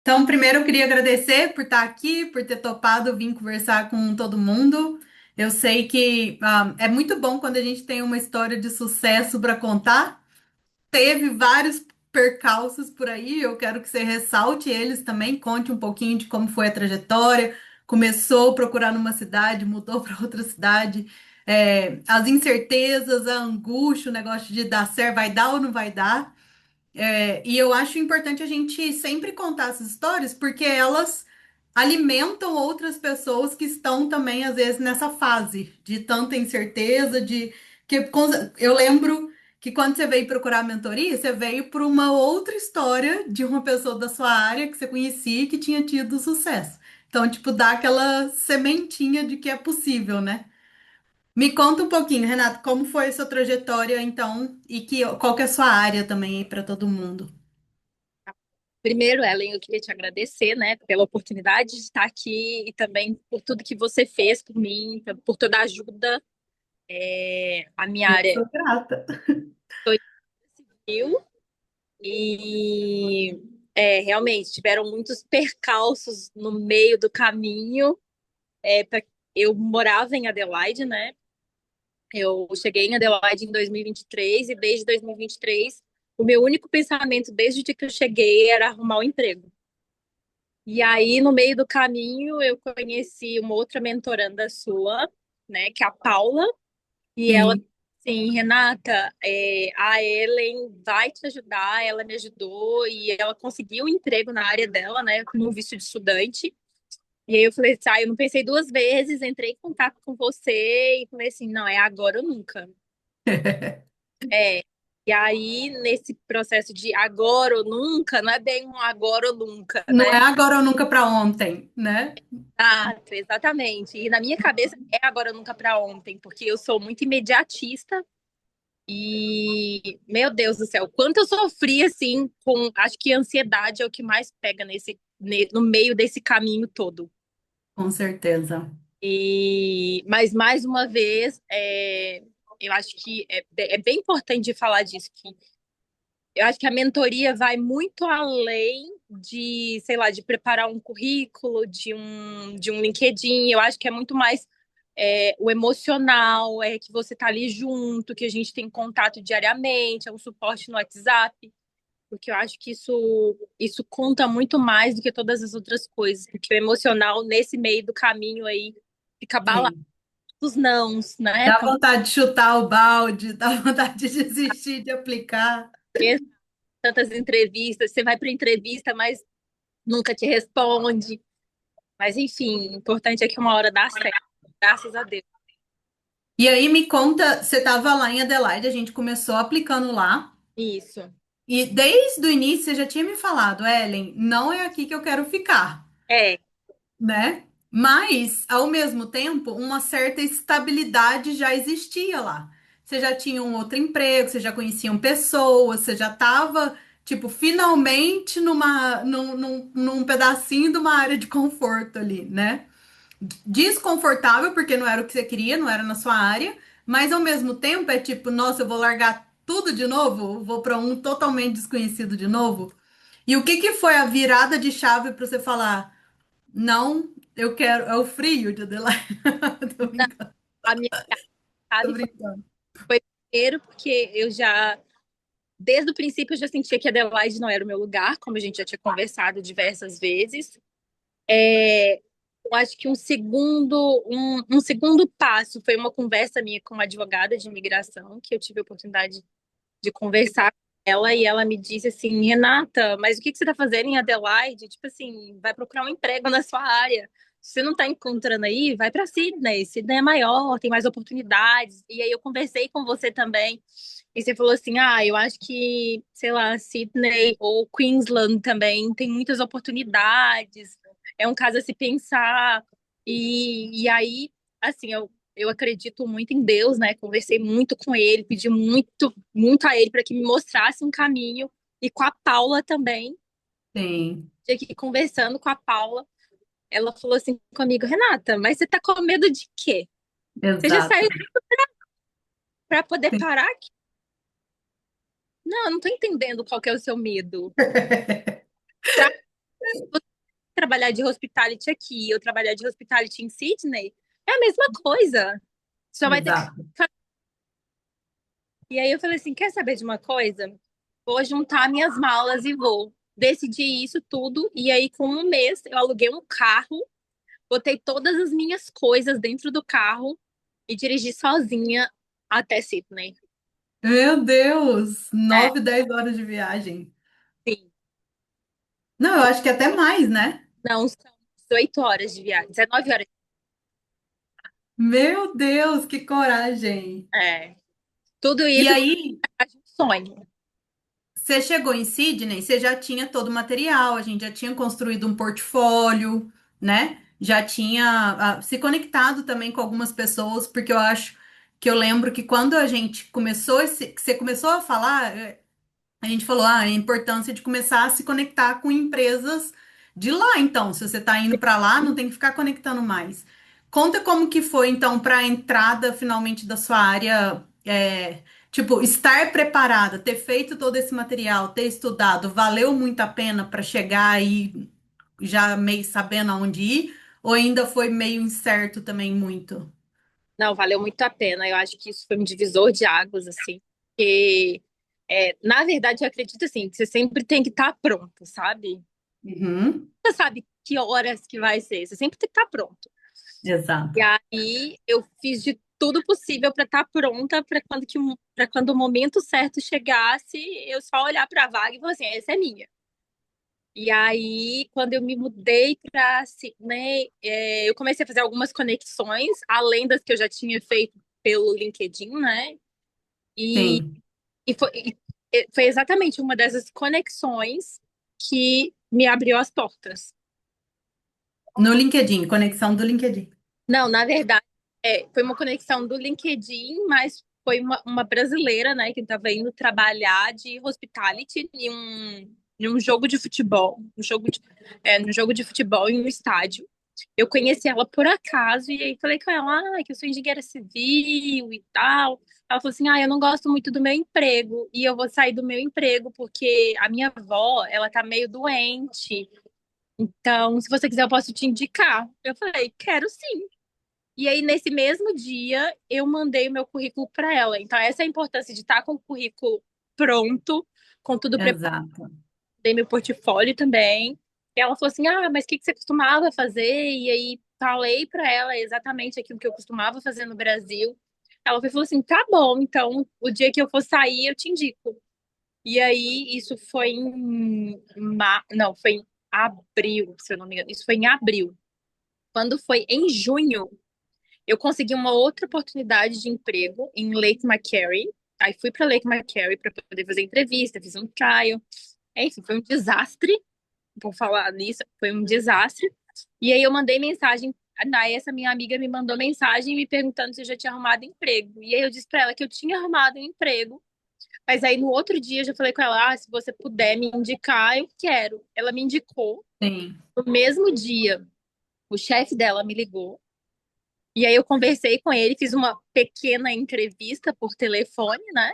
Então, primeiro eu queria agradecer por estar aqui, por ter topado vir conversar com todo mundo. Eu sei que é muito bom quando a gente tem uma história de sucesso para contar. Teve vários percalços por aí, eu quero que você ressalte eles também, conte um pouquinho de como foi a trajetória. Começou a procurar numa cidade, mudou para outra cidade. As incertezas, a angústia, o negócio de dar certo, vai dar ou não vai dar. E eu acho importante a gente sempre contar essas histórias, porque elas alimentam outras pessoas que estão também, às vezes, nessa fase de tanta incerteza, de que eu lembro que quando você veio procurar a mentoria, você veio por uma outra história de uma pessoa da sua área que você conhecia e que tinha tido sucesso. Então, tipo, dá aquela sementinha de que é possível, né? Me conta um pouquinho, Renato, como foi a sua trajetória, então, e qual que é a sua área também aí para todo mundo? Primeiro, Ellen, eu queria te agradecer, né, pela oportunidade de estar aqui e também por tudo que você fez por mim, por toda a ajuda. A minha Eu área sou grata. foi civil e realmente tiveram muitos percalços no meio do caminho. Eu morava em Adelaide, né? Eu cheguei em Adelaide em 2023 e desde 2023 o meu único pensamento desde o dia que eu cheguei era arrumar um emprego. E aí, no meio do caminho, eu conheci uma outra mentoranda sua, né, que é a Paula, e ela, Sim, assim, Renata, a Ellen vai te ajudar, ela me ajudou e ela conseguiu um emprego na área dela, né, com um visto de estudante. E aí eu falei assim, eu não pensei duas vezes, entrei em contato com você e falei assim, não, é agora ou nunca. É. E aí, nesse processo de agora ou nunca, não é bem um agora ou nunca, não é né? agora ou nunca para ontem, né? Exato, exatamente. E na minha cabeça é agora nunca para ontem, porque eu sou muito imediatista e, meu Deus do céu, quanto eu sofri assim com, acho que a ansiedade é o que mais pega no meio desse caminho todo. Com certeza. Mas mais uma vez, eu acho que é bem importante de falar disso, que eu acho que a mentoria vai muito além de, sei lá, de preparar um currículo, de um LinkedIn. Eu acho que é muito mais o emocional, é que você tá ali junto, que a gente tem contato diariamente, é um suporte no WhatsApp, porque eu acho que isso conta muito mais do que todas as outras coisas, porque o emocional, nesse meio do caminho aí, fica abalado Sim. os nãos, né? Dá vontade de chutar o balde, dá vontade de desistir de aplicar. Tantas entrevistas, você vai para entrevista, mas nunca te responde. Mas enfim, o importante é que uma hora dá certo, graças a Deus. E aí me conta, você estava lá em Adelaide, a gente começou aplicando lá, Isso. e desde o início você já tinha me falado, Ellen, não é aqui que eu quero ficar, É, né? Mas, ao mesmo tempo, uma certa estabilidade já existia lá. Você já tinha um outro emprego, você já conheciam pessoas, você já estava, tipo, finalmente num pedacinho de uma área de conforto ali, né? Desconfortável, porque não era o que você queria, não era na sua área, mas ao mesmo tempo é tipo, nossa, eu vou largar tudo de novo, vou para um totalmente desconhecido de novo. E o que que foi a virada de chave para você falar? Não, eu quero. É o frio de Adelaide. Tô brincando, a minha tô chave brincando. foi primeiro porque desde o princípio, eu já sentia que Adelaide não era o meu lugar, como a gente já tinha conversado diversas vezes. É, eu acho que um segundo passo foi uma conversa minha com uma advogada de imigração, que eu tive a oportunidade de conversar com ela e ela me disse assim, Renata, mas o que que você está fazendo em Adelaide? Tipo assim, vai procurar um emprego na sua área. Se você não está encontrando aí, vai para Sydney. Sydney é maior, tem mais oportunidades. E aí eu conversei com você também e você falou assim, eu acho que, sei lá, Sydney ou Queensland também tem muitas oportunidades. É um caso a se pensar. E aí, assim, eu acredito muito em Deus, né? Conversei muito com ele, pedi muito, muito a ele para que me mostrasse um caminho. E com a Paula também. Sim, E aqui conversando com a Paula, ela falou assim comigo, Renata, mas você tá com medo de quê? Você já exato. saiu para poder Sim. parar aqui? Não, eu não tô entendendo qual que é o seu medo. trabalhar de hospitality aqui ou trabalhar de hospitality em Sydney, é a mesma coisa. Só vai ter que. Exato. E aí eu falei assim: quer saber de uma coisa? Vou juntar minhas malas e vou. Decidi isso tudo. E aí, com um mês, eu aluguei um carro, botei todas as minhas coisas dentro do carro e dirigi sozinha até Sydney. Meu Deus, É, 9, 10 horas de viagem. sim. Não, eu acho que até mais, né? Não, são 18 horas de viagem, 19 horas. Meu Deus, que coragem. É. Tudo E isso aí, é um sonho. você chegou em Sydney, você já tinha todo o material, a gente já tinha construído um portfólio, né? Já tinha se conectado também com algumas pessoas, porque eu acho que eu lembro que quando a gente começou que você começou a falar, a gente falou, a importância de começar a se conectar com empresas de lá, então, se você está indo para lá, não tem que ficar conectando mais. Conta como que foi, então, para a entrada finalmente da sua área, tipo, estar preparada, ter feito todo esse material, ter estudado, valeu muito a pena para chegar aí já meio sabendo aonde ir, ou ainda foi meio incerto também muito? Não, valeu muito a pena. Eu acho que isso foi um divisor de águas, assim. Porque, na verdade, eu acredito, assim, que você sempre tem que estar pronto, sabe? Uhum, Você sabe que horas que vai ser, você sempre tem que estar pronto. E exato. aí, eu fiz de tudo possível para estar pronta para quando o momento certo chegasse, eu só olhar para a vaga e falar assim, essa é minha. E aí, quando eu me mudei para Sydney, eu comecei a fazer algumas conexões, além das que eu já tinha feito pelo LinkedIn, né? E, Sim. e foi exatamente uma dessas conexões que me abriu as portas. No LinkedIn, conexão do LinkedIn. Não, na verdade, foi uma conexão do LinkedIn, mas foi uma brasileira, né, que estava indo trabalhar de hospitality em um jogo de futebol, no jogo de futebol em um estádio. Eu conheci ela por acaso e aí falei com ela, que eu sou engenheira civil e tal. Ela falou assim, eu não gosto muito do meu emprego e eu vou sair do meu emprego porque a minha avó, ela tá meio doente. Então, se você quiser, eu posso te indicar. Eu falei, quero sim. E aí, nesse mesmo dia, eu mandei o meu currículo para ela. Então, essa é a importância de estar com o currículo pronto, com tudo preparado. Exato. Dei meu portfólio também. E ela falou assim: mas o que que você costumava fazer? E aí, falei para ela exatamente aquilo que eu costumava fazer no Brasil. Ela falou assim: tá bom, então o dia que eu for sair, eu te indico. E aí, isso foi Não, foi em abril, se eu não me engano. Isso foi em abril. Quando foi em junho, eu consegui uma outra oportunidade de emprego em Lake Macquarie. Aí fui para Lake Macquarie para poder fazer entrevista, fiz um trial. Enfim, foi um desastre, por falar nisso, foi um desastre. E aí eu mandei mensagem, daí essa minha amiga me mandou mensagem me perguntando se eu já tinha arrumado emprego. E aí eu disse para ela que eu tinha arrumado um emprego, mas aí no outro dia eu já falei com ela, se você puder me indicar, eu quero. Ela me indicou. Sim, No mesmo dia, o chefe dela me ligou. E aí eu conversei com ele, fiz uma pequena entrevista por telefone, né?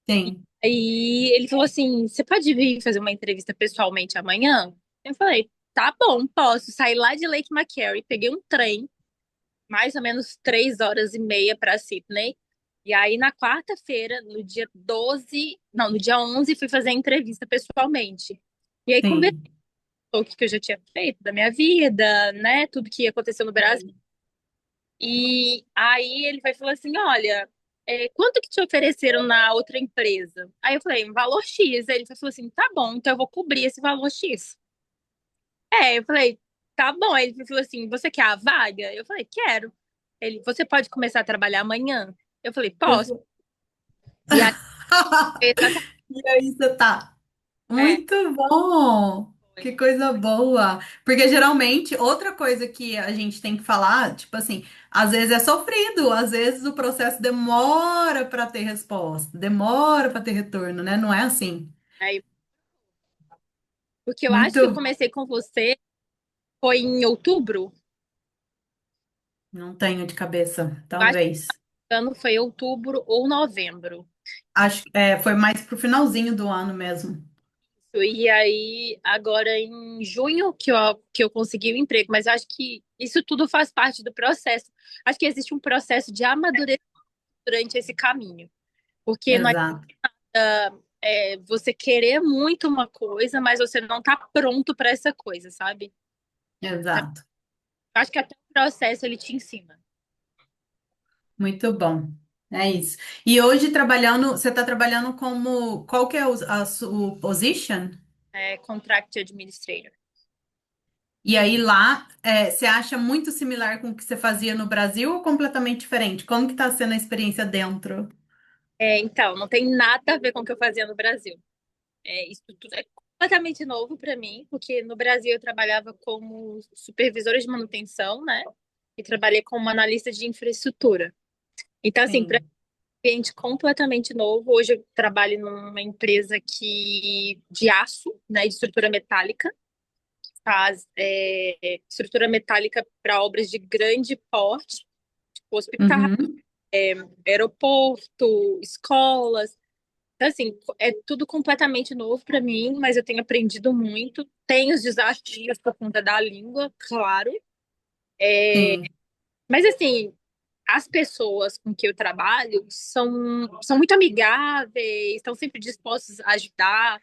sim. Aí ele falou assim: você pode vir fazer uma entrevista pessoalmente amanhã? Eu falei, tá bom, posso. Saí lá de Lake Macquarie, peguei um trem, mais ou menos 3 horas e meia para Sydney. E aí na quarta-feira, no dia 12, não, no dia 11, fui fazer a entrevista pessoalmente. E aí conversou Sim. o que eu já tinha feito da minha vida, né? Tudo que aconteceu no Brasil. E aí ele vai falar assim: olha, quanto que te ofereceram na outra empresa? Aí eu falei, um valor X. Aí ele falou assim: tá bom, então eu vou cobrir esse valor X. Eu falei, tá bom. Aí ele falou assim: você quer a vaga? Eu falei, quero. Ele, você pode começar a trabalhar amanhã? Eu falei, posso. E aí, exatamente, E aí você tá. Muito bom! Que coisa boa! Porque geralmente, outra coisa que a gente tem que falar, tipo assim, às vezes é sofrido, às vezes o processo demora para ter resposta, demora para ter retorno, né? Não é assim. aí, porque eu acho que eu Muito. comecei com você foi em outubro. Não tenho de cabeça, Eu acho que talvez. o ano foi outubro ou novembro. Acho que foi mais pro finalzinho do ano mesmo. E aí, agora em junho que eu consegui o emprego, mas eu acho que isso tudo faz parte do processo. Acho que existe um processo de amadurecimento durante esse caminho, porque não Exato, é você querer muito uma coisa, mas você não tá pronto para essa coisa, sabe? Então, exato. eu acho que até o processo ele te ensina. Muito bom. É isso. E hoje trabalhando, você está trabalhando como, qual que é o position? É, contract administrator. E aí lá, você acha muito similar com o que você fazia no Brasil ou completamente diferente? Como que está sendo a experiência dentro? É, então, não tem nada a ver com o que eu fazia no Brasil. Isso tudo é completamente novo para mim, porque no Brasil eu trabalhava como supervisora de manutenção, né? E trabalhei como analista de infraestrutura. Então, assim, para Sim. um ambiente completamente novo. Hoje eu trabalho numa empresa de aço, né? De estrutura metálica. Faz estrutura metálica para obras de grande porte, tipo hospital, Uhum. aeroporto, escolas. Então, assim, é tudo completamente novo para mim, mas eu tenho aprendido muito. Tem os desafios por conta da língua, claro. Sim. Mas, assim, as pessoas com que eu trabalho são muito amigáveis, estão sempre dispostas a ajudar,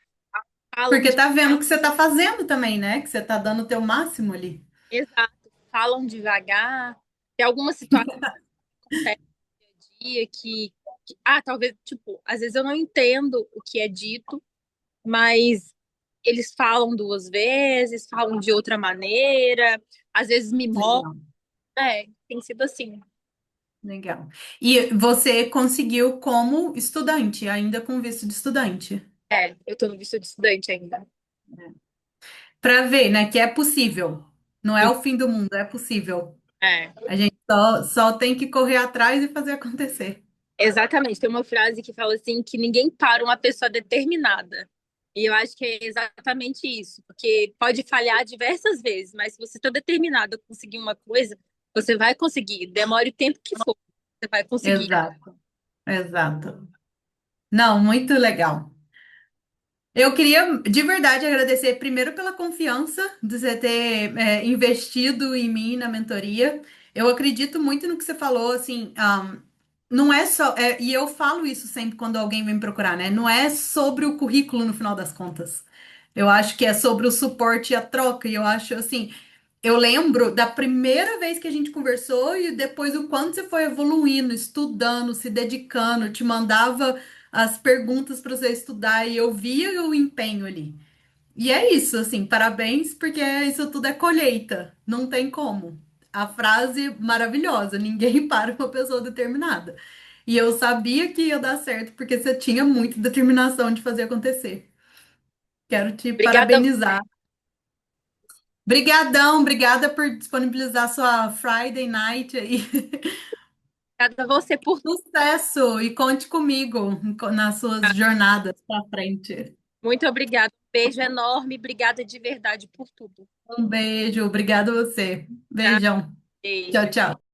falam Porque de, tá vendo o que você tá fazendo também, né? Que você tá dando o teu máximo ali. exato, falam devagar. Tem algumas situações que acontecem no dia talvez, tipo, às vezes eu não entendo o que é dito, mas eles falam duas vezes, falam de outra maneira, às vezes me mostram. Legal, Tem sido assim. legal. E você conseguiu como estudante, ainda com visto de estudante. Eu tô no visto de estudante ainda. Para ver, né, que é possível. Não é o fim do mundo, é possível. É, A gente só tem que correr atrás e fazer acontecer. exatamente. Tem uma frase que fala assim que ninguém para uma pessoa determinada. E eu acho que é exatamente isso, porque pode falhar diversas vezes, mas se você está determinado a conseguir uma coisa, você vai conseguir. Demore o tempo que for, você vai conseguir. Exato, exato. Não, muito legal. Eu queria de verdade agradecer primeiro pela confiança de você ter investido em mim na mentoria. Eu acredito muito no que você falou, assim, não é só, e eu falo isso sempre quando alguém vem me procurar, né? Não é sobre o currículo no final das contas. Eu acho que é sobre o suporte e a troca, e eu acho assim, eu lembro da primeira vez que a gente conversou e depois o quanto você foi evoluindo, estudando, se dedicando, te mandava as perguntas para você estudar e eu via o empenho ali. E é isso, assim, parabéns, porque isso tudo é colheita, não tem como. A frase maravilhosa, ninguém para uma pessoa determinada. E eu sabia que ia dar certo, porque você tinha muita determinação de fazer acontecer. Quero te Obrigada, parabenizar. Brigadão, obrigada por disponibilizar sua Friday night aí. obrigada a você por tudo. Sucesso e conte comigo nas suas jornadas para frente. Muito obrigada. Um beijo enorme. Obrigada de verdade por tudo. Um beijo, obrigada a você. Tá? Beijão. Tchau, Beijo. tchau.